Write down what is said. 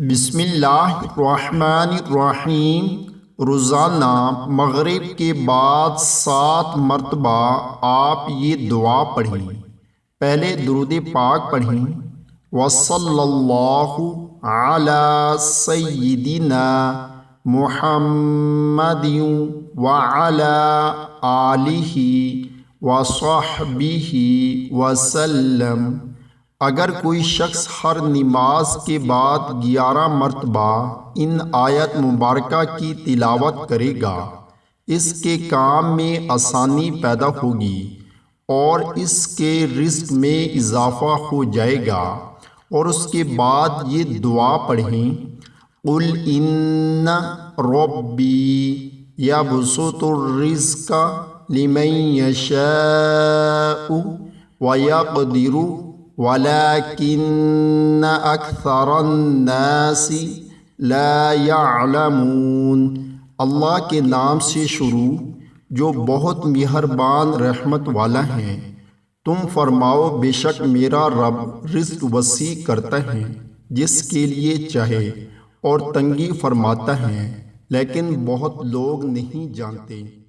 بسم اللہ الرحمن الرحیم۔ روزانہ مغرب کے بعد 7 مرتبہ آپ یہ دعا پڑھیں۔ پہلے درود پاک پڑھیں، وصلی اللہ علی سیدنا محمد وعلی آلہ وصحبہ وسلم۔ اگر کوئی شخص ہر نماز کے بعد 11 مرتبہ ان آیت مبارکہ کی تلاوت کرے گا، اس کے کام میں آسانی پیدا ہوگی اور اس کے رزق میں اضافہ ہو جائے گا۔ اور اس کے بعد یہ دعا پڑھیں، قُلْ إِنَّ رَبِّي يَبْسُطُ الرِّزْقَ لِمَن يَشَاءُ وَيَقْدِرُ وَلَكِنَّ أَكْثَرَ النَّاسِ لَا يَعْلَمُونَ۔ اللہ کے نام سے شروع جو بہت مہربان رحمت والا ہے۔ تم فرماؤ، بے شک میرا رب رزق وسیع کرتا ہے جس کے لیے چاہے اور تنگی فرماتا ہے، لیکن بہت لوگ نہیں جانتے۔